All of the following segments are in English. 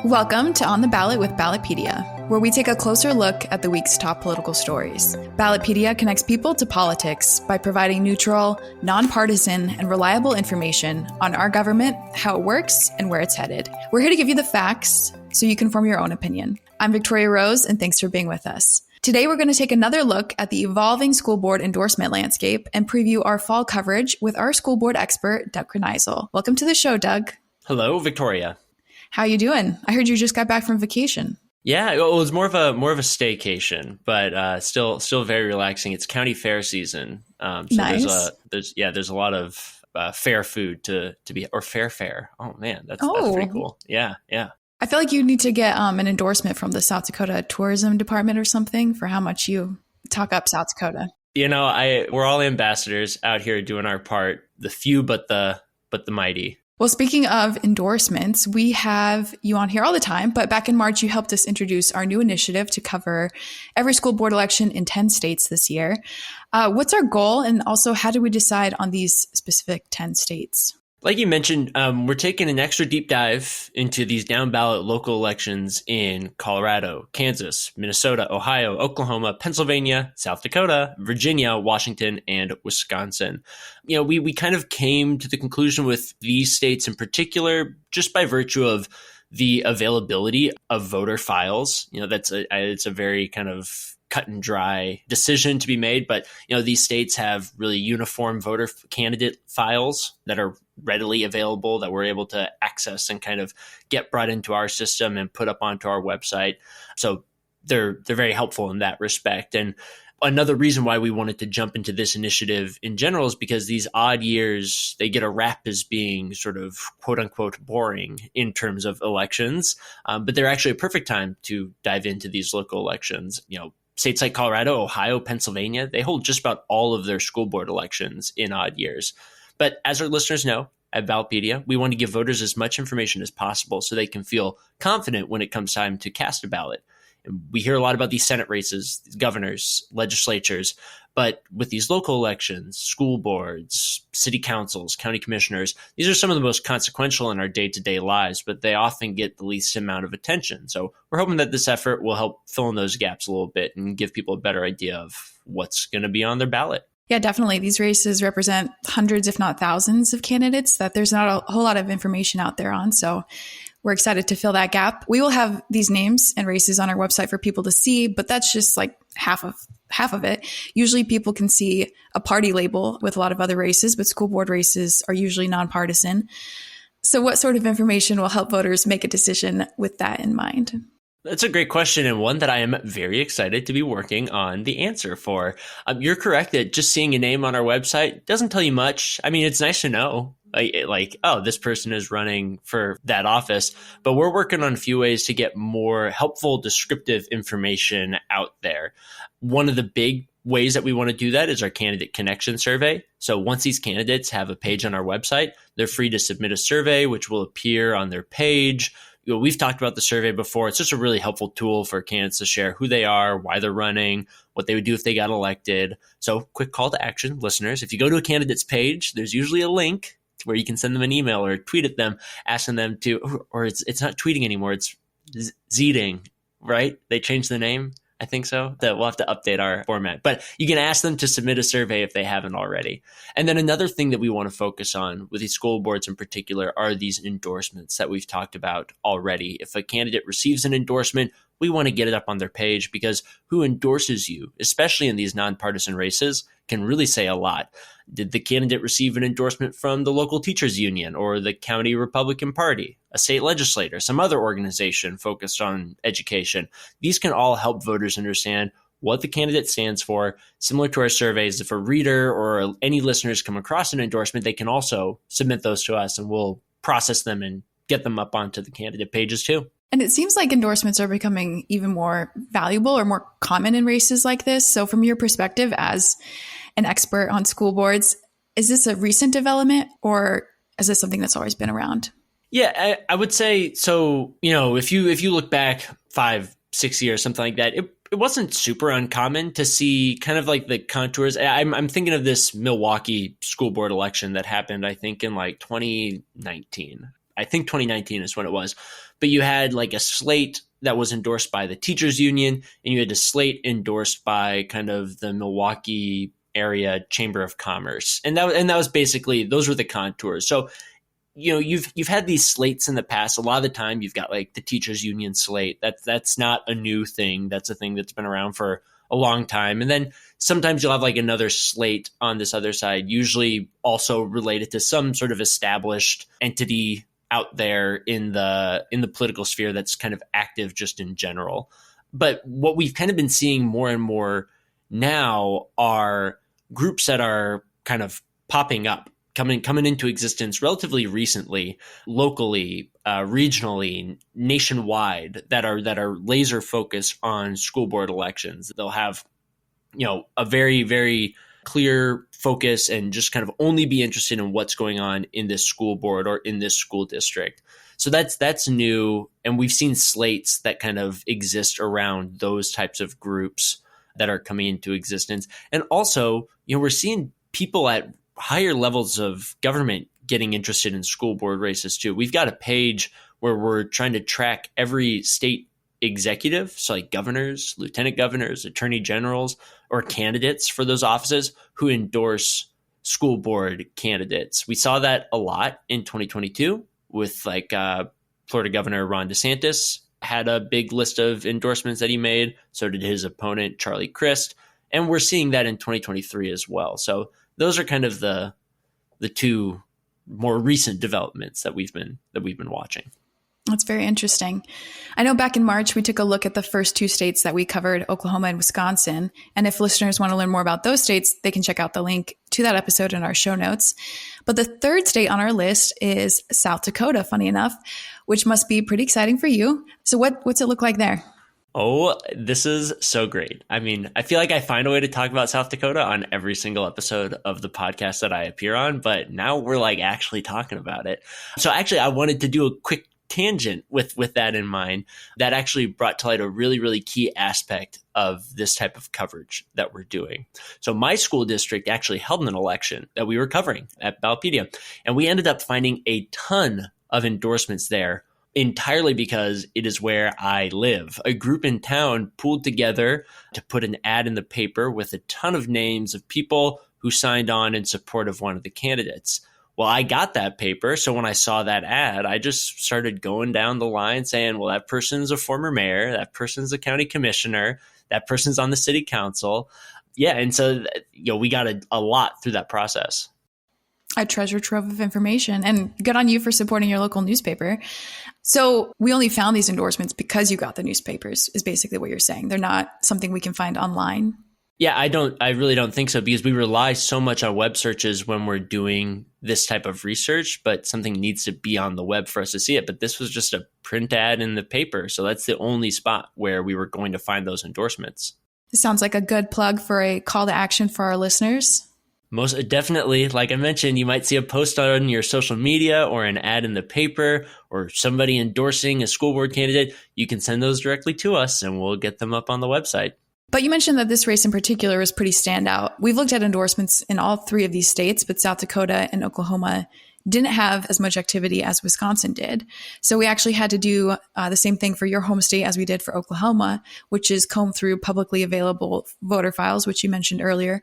Welcome to On the Ballot with Ballotpedia, where we take a closer look at the week's top political stories. Ballotpedia connects people to politics by providing neutral, nonpartisan, and reliable information on our government, how it works, and where it's headed. We're here to give you the facts so you can form your own opinion. I'm Victoria Rose, and thanks for being with us. Today, we're going to take another look at the evolving school board endorsement landscape and preview our fall coverage with our school board expert, Doug Kreneisel. Welcome to the show, Doug. Hello, Victoria. How you doing? I heard you just got back from vacation. Yeah, it was more of a staycation, but still very relaxing. It's county fair season, so nice. there's a lot of fair food to be, or fair. Oh man, that's pretty cool. Yeah. I feel like you need to get an endorsement from the South Dakota Tourism Department or something for how much you talk up South Dakota. You know, we're all ambassadors out here doing our part. The few, but the mighty. Well, speaking of endorsements, we have you on here all the time, but back in March, you helped us introduce our new initiative to cover every school board election in 10 states this year. What's our goal? And also, how did we decide on these specific 10 states? Like you mentioned, we're taking an extra deep dive into these down ballot local elections in Colorado, Kansas, Minnesota, Ohio, Oklahoma, Pennsylvania, South Dakota, Virginia, Washington, and Wisconsin. You know, we kind of came to the conclusion with these states in particular, just by virtue of the availability of voter files. You know, it's a very kind of cut and dry decision to be made. But, you know, these states have really uniform voter candidate files that are readily available that we're able to access and kind of get brought into our system and put up onto our website. So they're very helpful in that respect. And another reason why we wanted to jump into this initiative in general is because these odd years, they get a rap as being sort of quote unquote boring in terms of elections. But they're actually a perfect time to dive into these local elections. You know, states like Colorado, Ohio, Pennsylvania, they hold just about all of their school board elections in odd years. But as our listeners know, at Ballotpedia, we want to give voters as much information as possible so they can feel confident when it comes time to cast a ballot. And we hear a lot about these Senate races, governors, legislatures, but with these local elections, school boards, city councils, county commissioners, these are some of the most consequential in our day-to-day lives, but they often get the least amount of attention. So we're hoping that this effort will help fill in those gaps a little bit and give people a better idea of what's going to be on their ballot. Yeah, definitely. These races represent hundreds, if not thousands, of candidates that there's not a whole lot of information out there on. So we're excited to fill that gap. We will have these names and races on our website for people to see, but that's just like half of it. Usually people can see a party label with a lot of other races, but school board races are usually nonpartisan. So what sort of information will help voters make a decision with that in mind? That's a great question, and one that I am very excited to be working on the answer for. You're correct that just seeing a name on our website doesn't tell you much. I mean, it's nice to know, like, oh, this person is running for that office, but we're working on a few ways to get more helpful, descriptive information out there. One of the big ways that we want to do that is our candidate connection survey. So once these candidates have a page on our website, they're free to submit a survey, which will appear on their page. You know, we've talked about the survey before. It's just a really helpful tool for candidates to share who they are, why they're running, what they would do if they got elected. So quick call to action, listeners. If you go to a candidate's page, there's usually a link where you can send them an email or tweet at them, asking them to, or it's not tweeting anymore. It's Zeeting, right? They changed the name. I think so. That we'll have to update our format, but you can ask them to submit a survey if they haven't already. And then another thing that we want to focus on with these school boards in particular are these endorsements that we've talked about already. If a candidate receives an endorsement, we want to get it up on their page because who endorses you, especially in these nonpartisan races, can really say a lot. Did the candidate receive an endorsement from the local teachers union or the county Republican Party, a state legislator, some other organization focused on education? These can all help voters understand what the candidate stands for. Similar to our surveys, if a reader or any listeners come across an endorsement, they can also submit those to us and we'll process them and get them up onto the candidate pages too. And it seems like endorsements are becoming even more valuable or more common in races like this. So from your perspective as an expert on school boards, is this a recent development or is this something that's always been around? Yeah, I would say so. You know, if you look back 5-6 years, something like that, it wasn't super uncommon to see kind of like the contours. I'm thinking of this Milwaukee school board election that happened, I think, in like 2019. I think 2019 is when it was. but you had like a slate that was endorsed by the teachers union, and you had a slate endorsed by kind of the Milwaukee area Chamber of Commerce. And that was basically, those were the contours. So, you've had these slates in the past. A lot of the time you've got like the teachers union slate. That's not a new thing. That's a thing that's been around for a long time. And then sometimes you'll have like another slate on this other side, usually also related to some sort of established entity out there in the political sphere that's kind of active just in general. But what we've kind of been seeing more and more now are groups that are kind of popping up, coming into existence relatively recently, locally, regionally, nationwide, that are laser focused on school board elections. They'll have, a very, very clear focus and just kind of only be interested in what's going on in this school board or in this school district. So that's new. And we've seen slates that kind of exist around those types of groups that are coming into existence. And also, we're seeing people at higher levels of government getting interested in school board races too. We've got a page where we're trying to track every state executive, so like governors, lieutenant governors, attorney generals, or candidates for those offices who endorse school board candidates. We saw that a lot in 2022 with like Florida Governor Ron DeSantis had a big list of endorsements that he made. So did his opponent, Charlie Crist. And we're seeing that in 2023 as well. So those are kind of the two more recent developments that we've been watching. That's very interesting. I know back in March, we took a look at the first two states that we covered, Oklahoma and Wisconsin. And if listeners want to learn more about those states, they can check out the link to that episode in our show notes. But the third state on our list is South Dakota, funny enough, which must be pretty exciting for you. So what's it look like there? Oh, this is so great. I mean, I feel like I find a way to talk about South Dakota on every single episode of the podcast that I appear on, but now we're like actually talking about it. So actually, I wanted to do a quick tangent with that in mind. That actually brought to light a really, really key aspect of this type of coverage that we're doing. So my school district actually held an election that we were covering at Ballotpedia, and we ended up finding a ton of endorsements there, entirely because it is where I live. A group in town pooled together to put an ad in the paper with a ton of names of people who signed on in support of one of the candidates. Well, I got that paper. So when I saw that ad, I just started going down the line saying, well, that person's a former mayor, that person's a county commissioner, that person's on the city council. Yeah. And so, we got a lot through that process. A treasure trove of information, and good on you for supporting your local newspaper. So we only found these endorsements because you got the newspapers, is basically what you're saying. They're not something we can find online. Yeah, I really don't think so, because we rely so much on web searches when we're doing this type of research, but something needs to be on the web for us to see it. But this was just a print ad in the paper. So that's the only spot where we were going to find those endorsements. This sounds like a good plug for a call to action for our listeners. Most definitely. Like I mentioned, you might see a post on your social media or an ad in the paper or somebody endorsing a school board candidate. You can send those directly to us and we'll get them up on the website. But you mentioned that this race in particular was pretty standout. We've looked at endorsements in all three of these states, but South Dakota and Oklahoma didn't have as much activity as Wisconsin did. So we actually had to do the same thing for your home state as we did for Oklahoma, which is comb through publicly available voter files, which you mentioned earlier.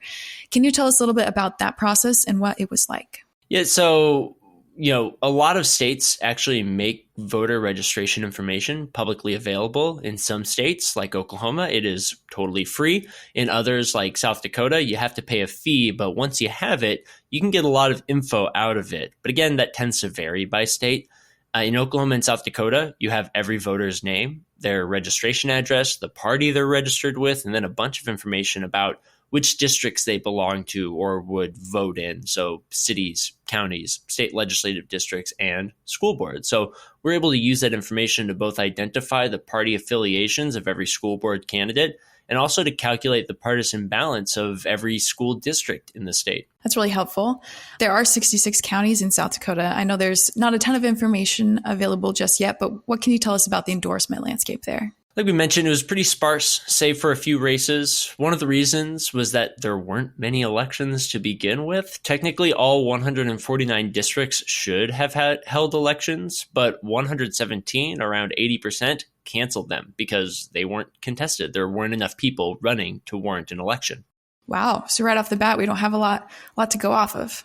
Can you tell us a little bit about that process and what it was like? Yeah, so a lot of states actually make voter registration information publicly available. In some states, like Oklahoma, it is totally free. In others, like South Dakota, you have to pay a fee, but once you have it, you can get a lot of info out of it. But again, that tends to vary by state. In Oklahoma and South Dakota, you have every voter's name, their registration address, the party they're registered with, and then a bunch of information about which districts they belong to or would vote in. So cities, counties, state legislative districts, and school boards. So we're able to use that information to both identify the party affiliations of every school board candidate and also to calculate the partisan balance of every school district in the state. That's really helpful. There are 66 counties in South Dakota. I know there's not a ton of information available just yet, but what can you tell us about the endorsement landscape there? Like we mentioned, it was pretty sparse, save for a few races. One of the reasons was that there weren't many elections to begin with. Technically, all 149 districts should have held elections, but 117, around 80%, canceled them because they weren't contested. There weren't enough people running to warrant an election. Wow. So right off the bat, we don't have a lot to go off of.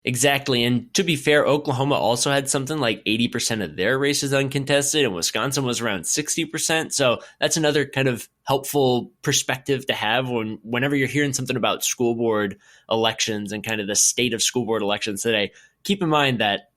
Exactly. And to be fair, Oklahoma also had something like 80% of their races uncontested, and Wisconsin was around 60%. So that's another kind of helpful perspective to have whenever you're hearing something about school board elections and kind of the state of school board elections today. Keep in mind that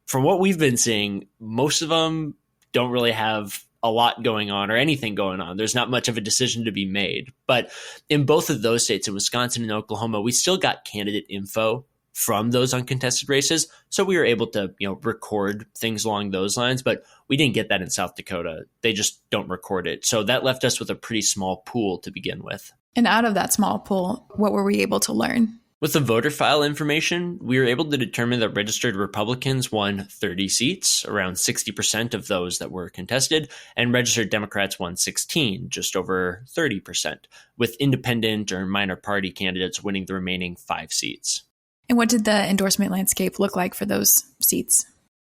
from what we've been seeing, most of them don't really have a lot going on or anything going on. There's not much of a decision to be made. But in both of those states, in Wisconsin and Oklahoma, we still got candidate info from those uncontested races. So we were able to, record things along those lines, but we didn't get that in South Dakota. They just don't record it. So that left us with a pretty small pool to begin with. And out of that small pool, what were we able to learn? With the voter file information, we were able to determine that registered Republicans won 30 seats, around 60% of those that were contested, and registered Democrats won 16, just over 30%, with independent or minor party candidates winning the remaining 5 seats. And what did the endorsement landscape look like for those seats?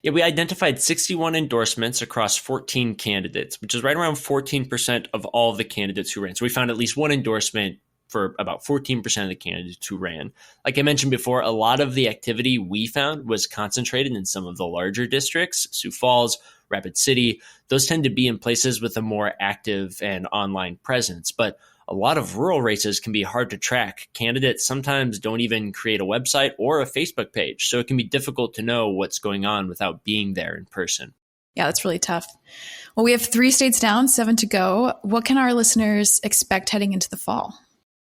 Yeah, we identified 61 endorsements across 14 candidates, which is right around 14% of all of the candidates who ran. So we found at least one endorsement for about 14% of the candidates who ran. Like I mentioned before, a lot of the activity we found was concentrated in some of the larger districts, Sioux Falls, Rapid City. Those tend to be in places with a more active and online presence. But a lot of rural races can be hard to track. Candidates sometimes don't even create a website or a Facebook page, so it can be difficult to know what's going on without being there in person. Yeah, that's really tough. Well, we have 3 states down, 7 to go. What can our listeners expect heading into the fall?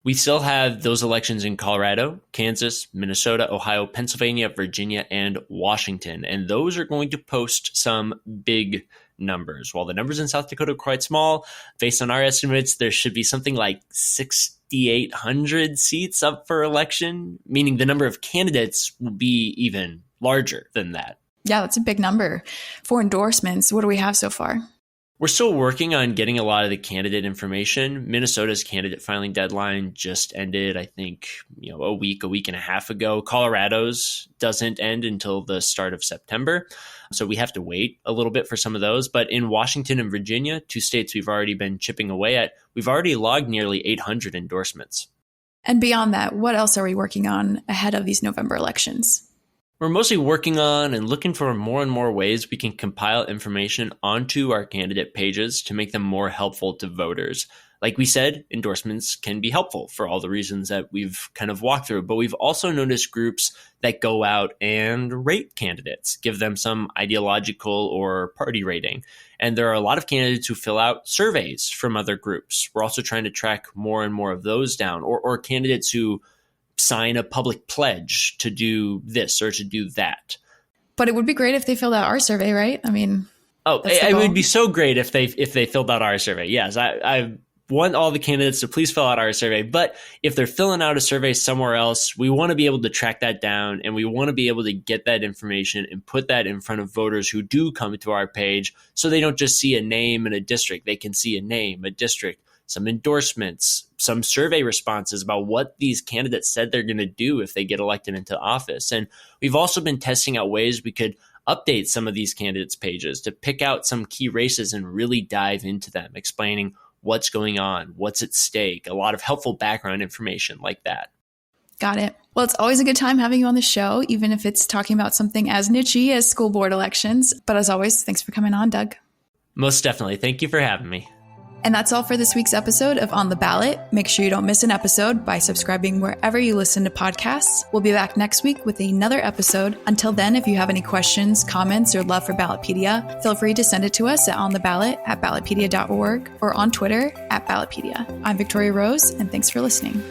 We still have those elections in Colorado, Kansas, Minnesota, Ohio, Pennsylvania, Virginia, and Washington. And those are going to post some big numbers. While the numbers in South Dakota are quite small, based on our estimates, there should be something like 6,800 seats up for election, meaning the number of candidates will be even larger than that. Yeah, that's a big number. For endorsements, what do we have so far? We're still working on getting a lot of the candidate information. Minnesota's candidate filing deadline just ended, I think, a week and a half ago. Colorado's doesn't end until the start of September. So we have to wait a little bit for some of those. But in Washington and Virginia, 2 states we've already been chipping away at, we've already logged nearly 800 endorsements. And beyond that, what else are we working on ahead of these November elections? We're mostly working on and looking for more and more ways we can compile information onto our candidate pages to make them more helpful to voters. Like we said, endorsements can be helpful for all the reasons that we've kind of walked through, but we've also noticed groups that go out and rate candidates, give them some ideological or party rating. And there are a lot of candidates who fill out surveys from other groups. We're also trying to track more and more of those down, or candidates who sign a public pledge to do this or to do that. But it would be great if they filled out our survey, right? I mean, it would be so great if they filled out our survey. Yes, I want all the candidates to please fill out our survey. But if they're filling out a survey somewhere else, we want to be able to track that down, and we want to be able to get that information and put that in front of voters who do come to our page, so they don't just see a name and a district. They can see a name, a district, some endorsements, some survey responses about what these candidates said they're going to do if they get elected into office. And we've also been testing out ways we could update some of these candidates' pages to pick out some key races and really dive into them, explaining what's going on, what's at stake, a lot of helpful background information like that. Got it. Well, it's always a good time having you on the show, even if it's talking about something as niche-y as school board elections. But as always, thanks for coming on, Doug. Most definitely. Thank you for having me. And that's all for this week's episode of On the Ballot. Make sure you don't miss an episode by subscribing wherever you listen to podcasts. We'll be back next week with another episode. Until then, if you have any questions, comments, or love for Ballotpedia, feel free to send it to us at ontheballot@ballotpedia.org or on Twitter @Ballotpedia. I'm Victoria Rose, and thanks for listening.